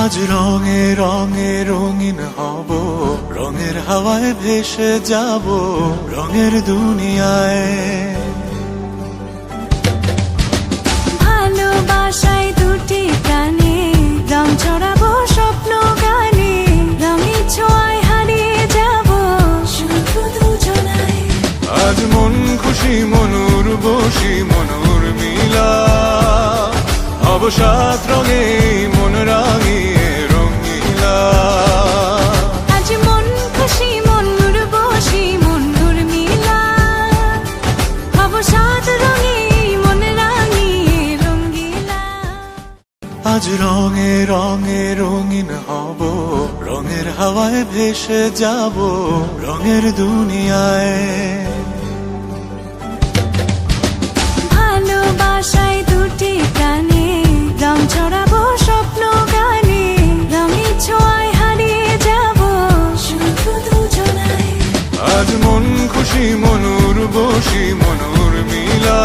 আজ রঙে রঙে রঙিন হব, রঙের হাওয়ায় ভেসে যাব রঙের দুনিয়ায়। ভালোবাসায় দুটি প্রাণে রং ছড়াবো স্বপ্ন গানে, রঙের ছোঁয়ায় হারিয়ে যাব শুধু দুজনায়। আজ মন খুশি মনুর বসি মনুর মিলা, হব সাত রঙে মন রাঙিয়ে রঙিলা। আজ মন খুশি মনুর বসি মনুর মিলা, হব সাত রঙে মন রাঙিয়ে রঙ্গিলা। আজ রঙে রঙে রঙিন হব, রঙের হাওয়ায় ভেসে যাব রঙের দুনিয়ায়। ভালোবাসায় দুটি প্রাণে রং ছড়াবো স্বপ্ন গানে, রঙের ছোঁয়ায় হারিয়ে যাব শুধু দুজনায়। আজ মন খুশি মনুর বসি মনুর মিলা।